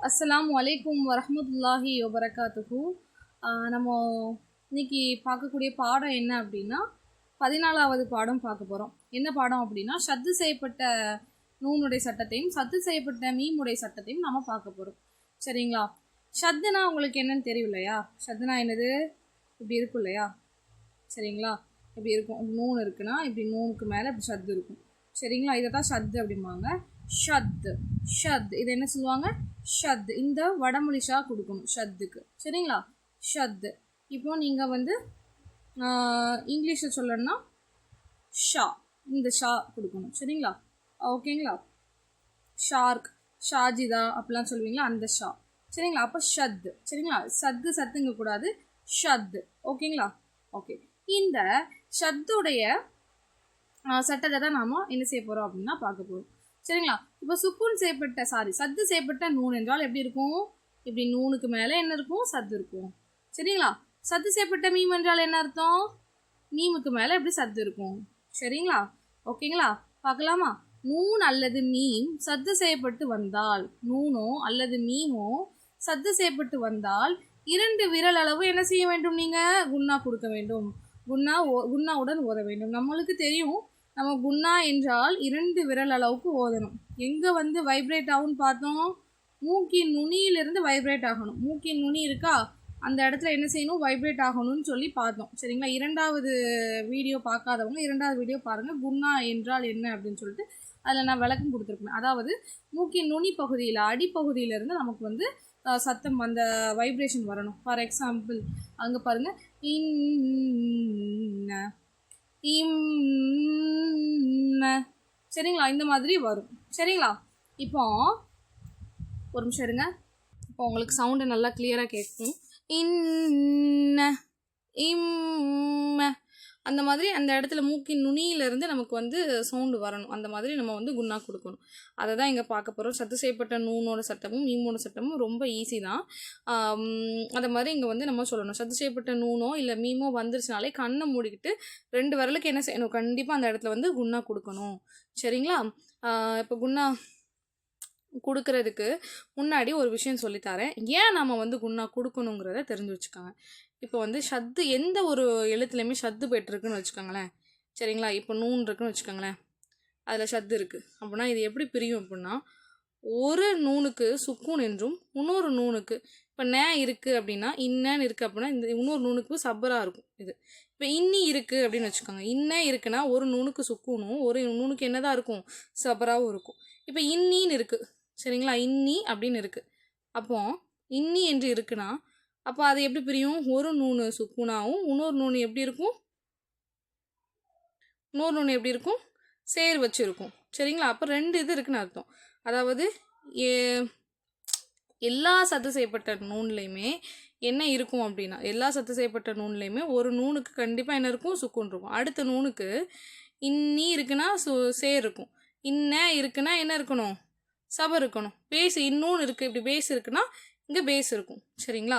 அஸ்ஸலாமு அலைக்கும் வரஹ்மத்துல்லாஹி வபரகாத்துஹு. நம்ம இன்னைக்கு பார்க்கக்கூடிய பாடம் என்ன அப்படின்னா 14வது பாடம் பார்க்க போகிறோம். என்ன பாடம் அப்படின்னா ஷத்து செய்யப்பட்ட நூனுடைய சட்டத்தையும் சத்து செய்யப்பட்ட மீமுடைய சட்டத்தையும் நம்ம பார்க்க போகிறோம். சரிங்களா? ஷத்துனா உங்களுக்கு என்னன்னு தெரியும் இல்லையா? ஷத்துனா என்னது? இப்படி இருக்கும் இல்லையா? சரிங்களா? இப்படி இருக்கும். நூன் இருக்குன்னா இப்படி நூனுக்கு மேலே இப்படி ஷத்து இருக்கும். சரிங்களா? இதை தான் ஷத்து அப்படிம்பாங்க. ஷத் ஷத் இது என்ன சொல்லுவாங்க? ஷத். இந்த வடமொழி ஷா கொடுக்கணும் ஷத்துக்கு. சரிங்களா? ஷத். இப்போ நீங்கள் வந்து இங்கிலீஷில் சொல்லணும்னா ஷா, இந்த ஷா கொடுக்கணும். சரிங்களா? ஓகேங்களா? ஷார்க், ஷாஜிதா அப்படிலாம் சொல்லுவீங்களா, அந்த ஷா. சரிங்களா? அப்போ ஷத். சரிங்களா? சத்துங்க கூடாது, ஷத். ஓகேங்களா? ஓகே. இந்த ஷத்துடைய சட்டத்தை தான் நாம என்ன செய்ய போகிறோம் அப்படின்னா பார்க்க போகிறோம். சரிங்களா? இப்போ சுக்கூன் செய்யப்பட்ட சத்து செய்யப்பட்ட நூன் என்றால் எப்படி இருக்கும்? இப்படி நூனுக்கு மேலே என்ன இருக்கும்? சத்து இருக்கும். சரிங்களா? சத்து செய்யப்பட்ட மீம் என்றால் என்ன அர்த்தம்? மீமுக்கு மேலே எப்படி சத்து இருக்கும். சரிங்களா? ஓகேங்களா? பார்க்கலாமா? நூன் அல்லது மீம் சத்து செய்யப்பட்டு வந்தால், நூனோ அல்லது மீமோ சத்து செய்யப்பட்டு வந்தால் 2 விரல் அளவு என்ன செய்ய வேண்டும்? நீங்கள் குன்னா கொடுக்க வேண்டும். குன்னாவுடன் ஓத வேண்டும். நம்மளுக்கு தெரியும், நம்ம குன்னா என்றால் 2 விரல் அளவுக்கு ஓதணும். எங்கே வந்து வைப்ரேட் ஆகும்னு பார்த்தோம்? மூக்கின் நுனியிலிருந்து வைப்ரேட் ஆகணும். மூக்கின் நுனி இருக்கா, அந்த இடத்துல என்ன செய்யணும்? வைப்ரேட் ஆகணும்னு சொல்லி பார்த்தோம். சரிங்களா? 2வது வீடியோ பார்க்காதவங்க 2வது வீடியோ பாருங்கள், குன்னா என்றால் என்ன அப்படின்னு சொல்லிட்டு. அதில் நான் விளக்கம் கொடுத்துருப்பேன். அதாவது மூக்கின் நுனி பகுதியில் அடிப்பகுதியிலேருந்து நமக்கு வந்து சத்தம், அந்த வைப்ரேஷன் வரணும். ஃபார் எக்ஸாம்பிள் அங்கே பாருங்கள், சரிங்களா? இந்த மாதிரி வரும். சரிங்களா? இப்போ ஒரு நிமிஷம் இருங்க. இப்போ உங்களுக்கு சவுண்டு நல்லா கிளியராக கேட்கும். அந்த மாதிரி அந்த இடத்துல மூக்கின் நுனியிலிருந்து நமக்கு வந்து சவுண்டு வரணும். அந்த மாதிரி நம்ம வந்து குன்னா கொடுக்கணும். அதை தான் இங்கே பார்க்க போகிறோம். சத்து செய்யப்பட்ட நூனோட சட்டமும் மீமோட சட்டமும் ரொம்ப ஈஸி தான். அதை மாதிரி இங்கே வந்து நம்ம சொல்லணும். சத்து செய்யப்பட்ட நூனோ இல்லை மீமோ வந்துருச்சுனாலே கண்ணை மூடிக்கிட்டு 2 விரலுக்கு என்ன செய்யணும்? கண்டிப்பாக அந்த இடத்துல வந்து குன்னா கொடுக்கணும். சரிங்களா? இப்போ குன்னா கொடுக்கறதுக்கு முன்னாடி ஒரு விஷயம் சொல்லித்தரேன். ஏன் நம்ம வந்து குன்னா கொடுக்கணுங்கிறத தெரிஞ்சு வச்சுக்கோங்க. இப்போ வந்து ஷத்து எந்த ஒரு எழுத்துலையுமே ஷத்து பெற்றிருக்குன்னு வச்சுக்கோங்களேன். சரிங்களா? இப்போ நூன் இருக்குன்னு வச்சுக்கோங்களேன், அதில் ஷத்து இருக்குது அப்படின்னா இது எப்படி பிரியும் அப்படின்னா, ஒரு நூனுக்கு சுக்கூன் என்றும் இன்னொரு நூனுக்கு இப்போ நே இருக்குது அப்படின்னா இன்னன்னு இருக்குது அப்படின்னா இந்த இன்னொரு நூனுக்கு சப்பராக இருக்கும். இது இப்போ இன்னி இருக்குது அப்படின்னு வச்சுக்கோங்க. இன்னே இருக்குன்னா ஒரு நூனுக்கு சுக்கூனும் ஒரு நூனுக்கு என்னதான் இருக்கும்? சபராகவும் இருக்கும். இப்போ இன்னின்னு இருக்குது. சரிங்களா? இன்னி அப்படின்னு இருக்குது. அப்போ இன்னி என்று இருக்குன்னா அப்போ அது எப்படி பிரியும்? ஒரு நூனு சுக்கூனாவும் இன்னொரு நூனு எப்படி இருக்கும்? இன்னொரு நூனு எப்படி இருக்கும்? சேர் வச்சு இருக்கும். சரிங்களா? அப்போ 2 இது இருக்குன்னு அர்த்தம். அதாவது எல்லா சத்து செய்யப்பட்ட நூன்லையுமே என்ன இருக்கும் அப்படின்னா, எல்லா சத்து செய்யப்பட்ட நூன்லையுமே ஒரு நூனுக்கு கண்டிப்பாக என்ன இருக்கும்? சுக்கூன் இருக்கும். அடுத்த நூனுக்கு இன்னி இருக்குன்னா சேர் இருக்கும். இன்ன இருக்குன்னா என்ன இருக்கணும்? சபர் இருக்கணும். பேஸ் இன்னொன்று இருக்குது, இப்படி பேஸ் இருக்குன்னா இங்கே பேஸ் இருக்கும். சரிங்களா?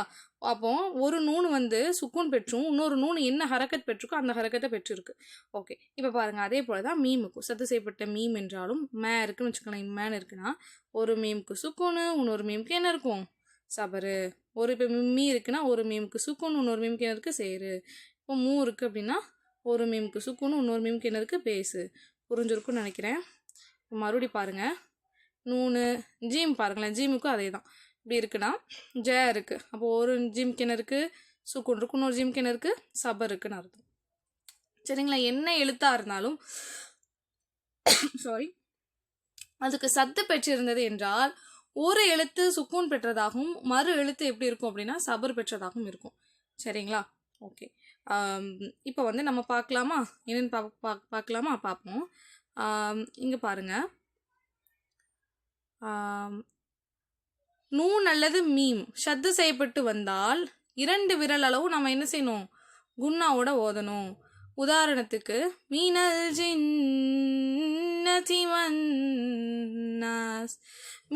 அப்போ ஒரு நூன் வந்து சுக்கூன் பெற்றும் இன்னொரு நூன் என்ன ஹரக்கத் பெற்றிருக்கோ அந்த ஹரக்கத்தை பெற்றிருக்கு. ஓகே. இப்போ பாருங்கள், அதே போல் தான் மீமுக்கும். சத்து செய்யப்பட்ட மீம் என்றாலும் மே இருக்குன்னு வச்சுக்கலாம். மேன் இருக்குன்னா ஒரு மீமுக்கு சுக்கூனு இன்னொரு மீமுக்கு என்ன இருக்கும்? சபரு. ஒரு இப்போ மீ இருக்குன்னா ஒரு மீமுக்கு சுக்கூன் இன்னொரு மீமுக்கு என்ன இருக்குது? சேரு. இப்போ மூ இருக்குது அப்படின்னா ஒரு மீமுக்கு சுக்கூனு இன்னொரு மீமுக்கு என்ன இருக்குது? பேஸு. புரிஞ்சிருக்குன்னு நினைக்கிறேன். மறுபடி பாருங்கள், நூனு ஜீம் பாருங்களேன், ஜீமுக்கும் அதே தான். இப்படி இருக்குன்னா ஜே இருக்குது. அப்போது ஒரு ஜீமுக்கு என்ன இருக்குது? சுக்கூன் இருக்கும். இன்னொரு ஜீமுக்கு என்ன இருக்குது? சபர் இருக்குன்னு அர்த்தம். சரிங்களா? என்ன எழுத்தாக இருந்தாலும் சாரி, அதுக்கு சத்து பெற்றிருந்தது என்றால் ஒரு எழுத்து சுக்கூன் பெற்றதாகவும் மறு எழுத்து எப்படி இருக்கும் அப்படின்னா சபர் பெற்றதாகவும் இருக்கும். சரிங்களா? ஓகே. இப்போ வந்து நம்ம பார்க்கலாமா? என்னென்னு பார்க்கலாமா? பார்ப்போம். இங்கே பாருங்கள், நூன் அல்லது மீம் ஷத்து செய்யப்பட்டு வந்தால் 2 விரல் அளவு நம்ம என்ன செய்யணும்? குன்னாவோட ஓதணும். உதாரணத்துக்கு மீனல் ஜின்னதி வன்னாஸ்,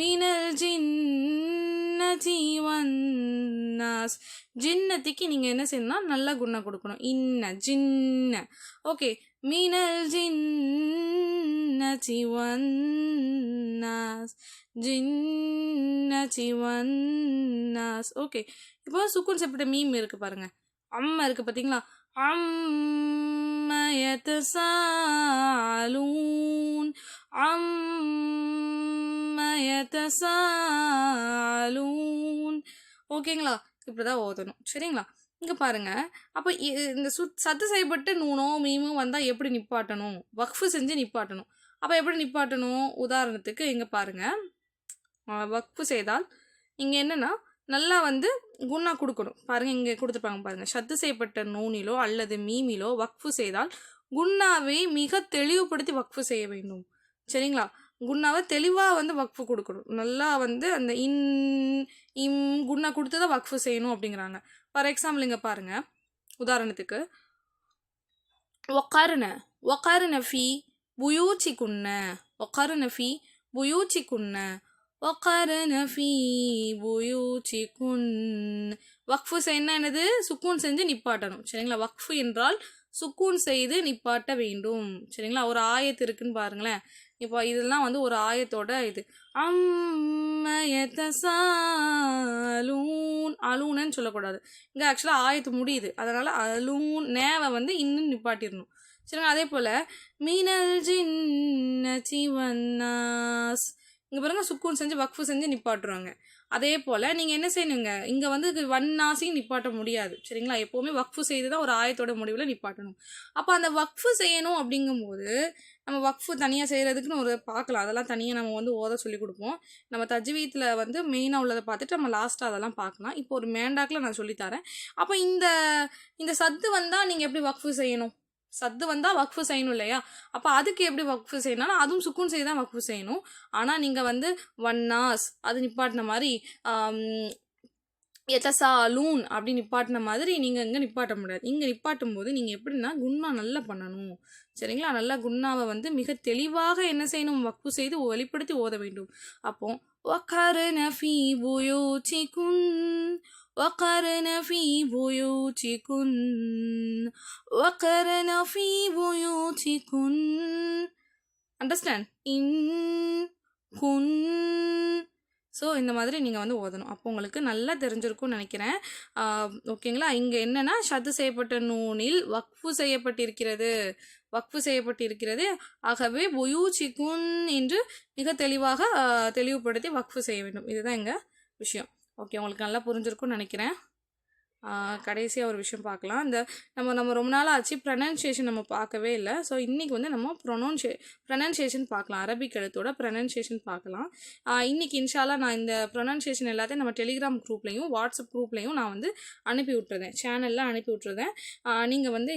மீனல் ஜின்னதி வன்னாஸ். ஜின்னத்திக்கு நீங்கள் என்ன செய்யணும்னா நல்லா குன்னா கொடுக்கணும். இன்ன ஜின்ன. ஓகே. மீனல் ஜின்னதி வன்னாஸ், ஜின் ஜின்னதி வன்னாஸ். ஓகே, இப்போ சுக்கூன் செய்யப்பட்ட மீம் இருக்கு பாருங்க. அம்மா இருக்கு பார்த்தீங்களா? அம்ம யதசாலூன், அம்ம யதசாலூன். ஓகேங்களா? இப்படிதான் ஓதணும். சரிங்களா? இங்கே பாருங்க. அப்போ இந்த சத்து செய்யப்பட்டு நூனோ மீமோ வந்தால் எப்படி நிப்பாட்டணும்? வக்ஃபு செஞ்சு நிப்பாட்டணும். அப்போ எப்படி நிப்பாட்டணும்? உதாரணத்துக்கு இங்கே பாருங்க. வக்ஃபு செய்தால் இங்கே என்னென்னா நல்லா வந்து குன்னா கொடுக்கணும். பாருங்கள், இங்கே கொடுத்துருப்பாங்க பாருங்கள். சத்து செய்யப்பட்ட நூனிலோ அல்லது மீமிலோ வக்ஃபு செய்தால் குன்னாவை மிக தெளிவுபடுத்தி வக்ஃபு செய்ய வேண்டும். சரிங்களா? குன்னாவை தெளிவாக வந்து வக்ஃபு கொடுக்கணும். நல்லா வந்து அந்த இம் குன்னா கொடுத்து தான் வக்ஃபு செய்யணும் அப்படிங்கிறாங்க. ஃபார் எக்ஸாம்பிள் இங்கே பாருங்கள். உதாரணத்துக்கு ஒக்காருன ஃபி புயூச்சிக்குன்ன, ஒக்காருன ஃபி புயூச்சிக்குன்ன, ஒக்காருன ஃபி புயூச்சிக்குன். வக்ஃபு செய்யணும் என்னது? சுக்கூன் செஞ்சு நிப்பாட்டணும். சரிங்களா? வக்ஃபு என்றால் சுக்கூன் செய்து நிப்பாட்ட வேண்டும். சரிங்களா? ஒரு ஆயத்து இருக்குன்னு பாருங்களேன். இப்போ இதெல்லாம் வந்து ஒரு ஆயத்தோட இது. அம்மயதசாலூன், அலூனன்னு சொல்லக்கூடாது. இங்கே ஆக்சுவலாக ஆயத்து முடியுது, அதனால் அலூன் நேவை வந்து இன்னும் நிப்பாட்டிடணும். சரிங்களா? அதே போல் மீனல் ஜின்னதி வன்னாஸ், இங்கே பாருங்கள் சுக்கூன் செஞ்சு வக்ஃபு செஞ்சு நிப்பாட்டுருவாங்க. அதே போல் நீங்கள் என்ன செய்யணுங்க, இங்கே வந்து வன்னாசியும் நிப்பாட்ட முடியாது. சரிங்களா? எப்போவுமே வக்ஃபு செய்து தான் ஒரு ஆயத்தோட முடிவில் நிப்பாட்டணும். அப்போ அந்த வக்ஃபு செய்யணும் அப்படிங்கும்போது நம்ம வக்ஃபு தனியாக செய்கிறதுக்குன்னு ஒரு பார்க்கலாம். அதெல்லாம் தனியாக நம்ம வந்து ஓத சொல்லி கொடுப்போம். நம்ம தஜ்வீத்தில் வந்து மெயினாக உள்ளதை பார்த்துட்டு நம்ம லாஸ்ட்டாக அதெல்லாம் பார்க்கலாம். இப்போ ஒரு மேண்டாக்கில் நான் சொல்லித்தரேன். அப்போ இந்த சத்து வந்தால் நீங்கள் எப்படி வக்ஃபு செய்யணும்? சத்து வந்தால் வக்ஃபு செய்யணும் இல்லையா? அப்போ அதுக்கு எப்படி வக்ஃபு செய்யணும்னா அதுவும் சுக்கூன் செய்து தான் வக்ஃபு செய்யணும். ஆனால் நீங்கள் வந்து வன்னாஸ் அது நிப்பாட்டின மாதிரி எதசாலூன் அப்படி நிப்பாட்டின மாதிரி நீங்கள் இங்கே நிப்பாட்ட முடியாது. இங்கே நிப்பாட்டும் போது நீங்கள் எப்படின்னா குன்னா நல்லா பண்ணணும். சரிங்களா? நல்லா குன்னாவை வந்து மிக தெளிவாக என்ன செய்யணும்? வக்ஃபு செய்து வெளிப்படுத்தி ஓத வேண்டும். அப்போ வக்கர்ன ஃபீ புயூச்சிகுன், وقرن في بيوتكن, وقرن في بيوتكن. Understand? in kun. ஸோ இந்த மாதிரி நீங்கள் வந்து ஓதணும். அப்போ உங்களுக்கு நல்லா தெரிஞ்சிருக்கும்னு நினைக்கிறேன். ஓகேங்களா? இங்கே என்னென்னா ஷத்து செய்யப்பட்ட நூனில் வக்ஃபு செய்யப்பட்டிருக்கிறது. ஆகவே புயூச்சிகுன் என்று மிக தெளிவாக தெளிவுபடுத்தி வக்ஃபு செய்ய வேண்டும். இதுதான் எங்கள் விஷயம். ஓகே, உங்களுக்கு நல்லா புரிஞ்சிருக்கும்னு நினைக்கிறேன். கடைசியாக ஒரு விஷயம் பார்க்கலாம். இந்த நம்ம ரொம்ப நாள் ஆச்சு ப்ரொனன்சியேஷன் நம்ம பார்க்கவே இல்லை. ஸோ இன்றைக்கி வந்து நம்ம ப்ரொனன்சியேஷன் பார்க்கலாம். அரபிக் எழுத்தோட ப்ரொனன்சியேஷன் பார்க்கலாம். இன்றைக்கி இன்ஷால்லா நான் இந்த ப்ரொனன்சியேஷன் எல்லாத்தையும் நம்ம டெலிகிராம் குரூப்லேயும் வாட்ஸ்அப் குரூப்லேயும் நான் வந்து அனுப்பி விட்டுருந்தேன். சேனலில் அனுப்பி விட்டுருந்தேன். நீங்கள் வந்து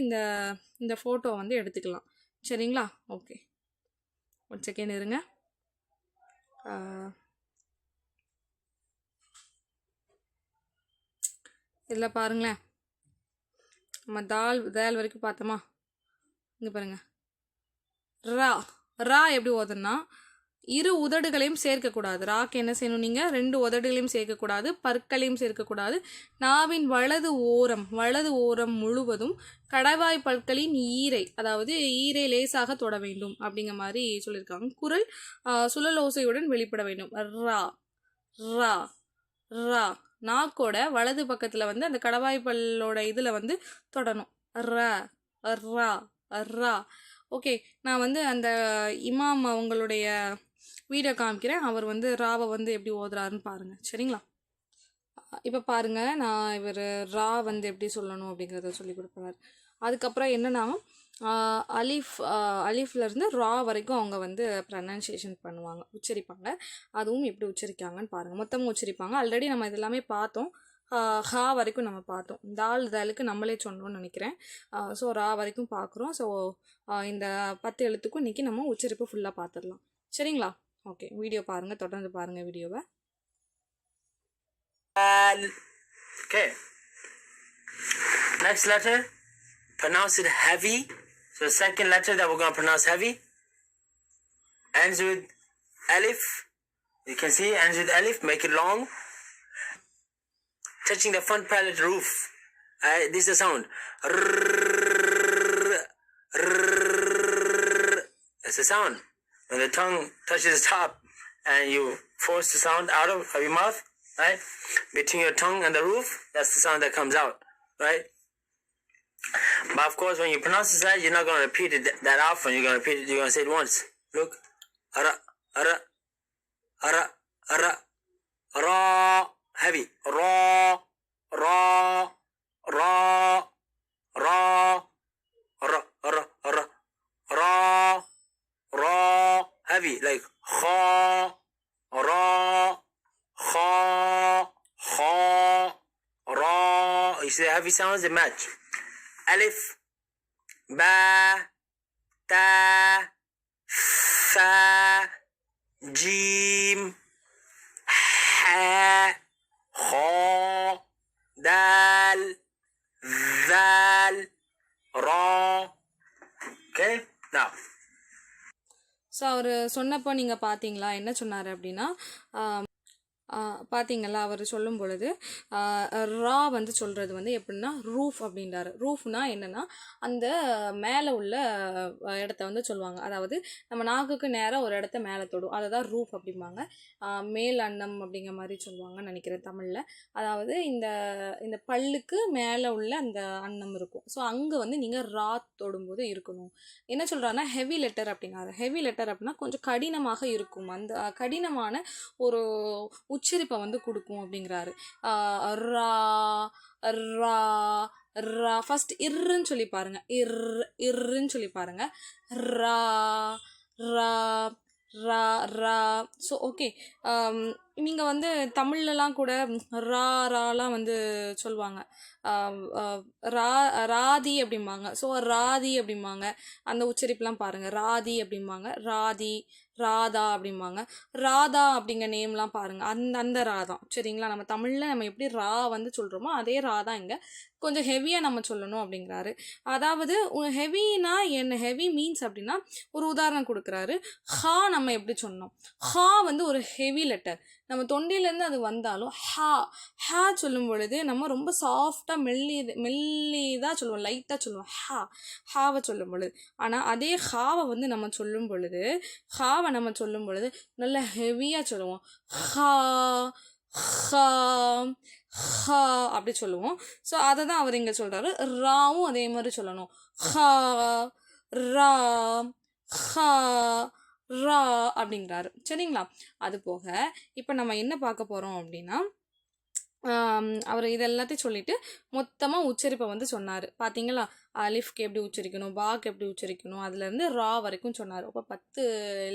இந்த ஃபோட்டோ வந்து எடுத்துக்கலாம். சரிங்களா? ஓகே, ஒரு செகண்ட் இருங்க. இதில் பாருங்களேன், நம்ம தால் வரைக்கும் பார்த்தோமா? இங்கே பாருங்கள். ரா எப்படி ஓதுன்னா இரு உதடுகளையும் சேர்க்கக்கூடாது. ராக்கு என்ன செய்யணும்? நீங்கள் 2 உதடுகளையும் சேர்க்கக்கூடாது, பற்களையும் சேர்க்கக்கூடாது. நாவின் வலது ஓரம் முழுவதும் கடவாய் பற்களின் அதாவது ஈரை லேசாக தொட வேண்டும் அப்படிங்கிற மாதிரி சொல்லியிருக்காங்க. குரல் சுழலோசையுடன் வெளிப்பட வேண்டும். ரா ரா ரா நாக்கோட வலது பக்கத்தில் வந்து அந்த கடவாய் பல்லோட இதில் வந்து தொடணும். ரா ரா ரா. ஓகே, நான் வந்து அந்த இமாம் அவங்களுடைய வீடியோ காமிக்கிறேன். அவர் வந்து ராவை வந்து எப்படி ஓதுறாருன்னு பாருங்கள். சரிங்களா? இப்போ பாருங்கள், நான் இவர் ரா வந்து எப்படி சொல்லணும் அப்படிங்கிறத சொல்லி கொடுப்பார். அதுக்கப்புறம் என்னென்னா அலிஃப்லேருந்து ரா வரைக்கும் அவங்க வந்து ப்ரனன்சியேஷன் பண்ணுவாங்க, உச்சரிப்பாங்க. அதுவும் எப்படி உச்சரிக்காங்கன்னு பாருங்கள். மொத்தமாக உச்சரிப்பாங்க. ஆல்ரெடி நம்ம இதெல்லாமே பார்த்தோம். ஹா வரைக்கும் நம்ம பார்த்தோம். தாலுக்கு நம்மளே சொன்னோம்னு நினைக்கிறேன். ஸோ ரா வரைக்கும் பார்க்குறோம். ஸோ இந்த 10 எழுத்துக்கும் இன்றைக்கி நம்ம உச்சரிப்பு ஃபுல்லாக பார்த்துடலாம். சரிங்களா? ஓகே, வீடியோ பாருங்கள், தொடர்ந்து பாருங்கள் வீடியோவை. Okay. Next letter, pronounce it heavy. So the second letter that we're going to pronounce heavy ends with alif. You can see ends with alif. Make it long. Touching the front palate roof. This is the sound. That's the sound. When the tongue touches the top, and you force the sound out of your mouth, right? Between your tongue and the roof, that's the sound that comes out, right? But of course, when you pronounce the sound, you're not going to repeat it that often. You're going to repeat it, you're going to say it once. Look. Ara, ara, ara, ara, ra, heavy. Ra, ra, ra, ra, ra, ra, ra, ra, ra, heavy, like kha, ra, kha, kha, ra. You see the heavy sounds, they match. Alif, ba, ta, fa, jim, ha, kha, dal, zal, ra. Okay, now. So அவர் சொன்னப்போ நீங்கள் பார்த்தீங்களா என்ன சொன்னார் அப்படின்னா பார்த்தீங்களா அவர் சொல்லும் பொழுது ரா வந்து சொல்கிறது வந்து எப்படின்னா ரூஃப் அப்படின்றாரு. ரூஃப்னா என்னென்னா அந்த மேலே உள்ள இடத்த வந்து சொல்லுவாங்க. அதாவது நம்ம நாக்குக்கு நேராக ஒரு இடத்த மேலே தொடும், அதை தான் ரூஃப் அப்படிம்பாங்க. மேல் அன்னம் அப்படிங்கிற மாதிரி சொல்லுவாங்கன்னு நினைக்கிறேன் தமிழில். அதாவது இந்த இந்த பல்லுக்கு மேலே உள்ள அந்த அன்னம் இருக்கும். ஸோ அங்கே வந்து நீங்கள் ரா தொடும்போது இருக்கணும். என்ன சொல்கிறாருன்னா ஹெவி லெட்டர் அப்படின்னாரு. ஹெவி லெட்டர் அப்படின்னா கொஞ்சம் கடினமாக இருக்கும், அந்த கடினமான ஒரு உச்சரிப்பை வந்து கொடுக்கும் அப்படிங்கிறாரு. ரா ரா ரா ஃபர்ஸ்ட் இர்ன்னு சொல்லி பாருங்க, இர்ன்னு சொல்லி பாருங்க. ரா ரா ரா ரா. ஸோ ஓகே, நீங்கள் வந்து தமிழ்லலாம் கூட ரா ராலாம் வந்து சொல்லுவாங்க. ராதி அப்படிம்பாங்க. ஸோ ராதி அப்படிம்பாங்க. அந்த உச்சரிப்புலாம் பாருங்கள். ராதி அப்படிம்பாங்க, ராதி, ராதா அப்படிம்பாங்க. ராதா அப்படிங்கிற நேம்லாம் பாருங்கள், அந்த ரா தான். சரிங்களா? நம்ம தமிழில் நம்ம எப்படி ரா வந்து சொல்கிறோமோ அதே ரா தான் இங்கே. கொஞ்சம் ஹெவியாக நம்ம சொல்லணும் அப்படிங்கிறாரு. அதாவது ஹெவினா என்ன, ஹெவி மீன்ஸ் அப்படின்னா ஒரு உதாரணம் கொடுக்குறாரு. ஹா நம்ம எப்படி சொன்னோம், ஹா வந்து ஒரு ஹெவி லெட்டர். நம்ம தொண்டையிலேருந்து அது வந்தாலும் ஹா சொல்லும் பொழுது நம்ம ரொம்ப சாஃப்டாக மெல்லிதாக சொல்லுவோம், லைட்டாக சொல்லுவோம் ஹாவை சொல்லும் பொழுது. ஆனால் அதே ஹாவை வந்து நம்ம சொல்லும் பொழுது நல்ல ஹெவியாக சொல்லுவோம். ஹா ஹா ஹா அப்படி சொல்லுவோம். ஸோ அதை தான் அவர் இங்கே சொல்கிறாரு. ராவும் அதே மாதிரி சொல்லணும். ஹா ரா ஹா ரா அப்படிங்கிறாரு. சரிங்களா? அது போக இப்போ நம்ம என்ன பார்க்க போகிறோம் அப்படின்னா, அவர் இது எல்லாத்தையும் சொல்லிவிட்டு மொத்தமாக உச்சரிப்பை வந்து சொன்னார். பார்த்தீங்களா? அலிஃப்க்கு எப்படி உச்சரிக்கணும், பாக்கு எப்படி உச்சரிக்கணும், அதுலேருந்து ரா வரைக்கும் சொன்னார். அப்போ 10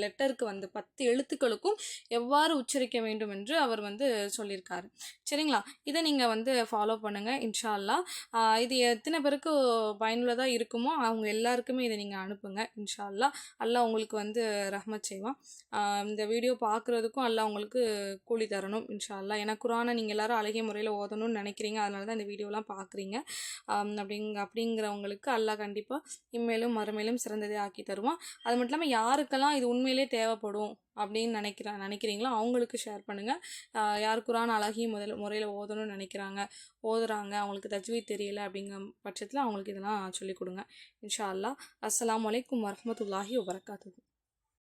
லெட்டருக்கு வந்து 10 எழுத்துக்களுக்கும் எவ்வாறு உச்சரிக்க வேண்டும் என்று அவர் வந்து சொல்லியிருக்காரு. சரிங்களா? இதை நீங்கள் வந்து ஃபாலோ பண்ணுங்கள் இன்ஷா அல்லாஹ். இது எத்தனை பேருக்கு பயனுள்ளதாக இருக்குமோ அவங்க எல்லாருக்குமே இதை நீங்கள் அனுப்புங்க இன்ஷா அல்லாஹ். அல்லாஹ் உங்களுக்கு வந்து ரஹ்மத் செய்வான். இந்த வீடியோ பார்க்குறதுக்கும் அல்லாஹ் உங்களுக்கு கூலி தரணும் இன்ஷா அல்லாஹ். ஏன்னா குரானை நீங்கள் எல்லோரும் அழகிய முறையில் ஓதணும்னு நினைக்கிறீங்க, அதனால தான் இந்த வீடியோலாம் பார்க்குறீங்க. அப்படிங்கிறவங்களுக்கு அல்லாஹ் கண்டிப்பாக இம்மையிலும் மறுமையிலும் சிறந்ததே ஆக்கி தருவான். அது மட்டும் இல்லாமல் யாருக்கெல்லாம் இது உண்மையிலே தேவைப்படும் அப்படின்னு நினைக்கிறீங்களோ அவங்களுக்கு ஷேர் பண்ணுங்கள். யார் குரான் அழகிய முறையில் ஓதணும்னு ஓதுறாங்க, அவங்களுக்கு தஜ்வீத் தெரியல அப்படிங்கிற பட்சத்தில் அவங்களுக்கு இதெல்லாம் சொல்லிக் கொடுங்க இன்ஷா அல்லாஹ். அஸ்ஸலாமு அலைக்கும் வரஹ்மத்துல்லாஹி வபரகாத்துஹு.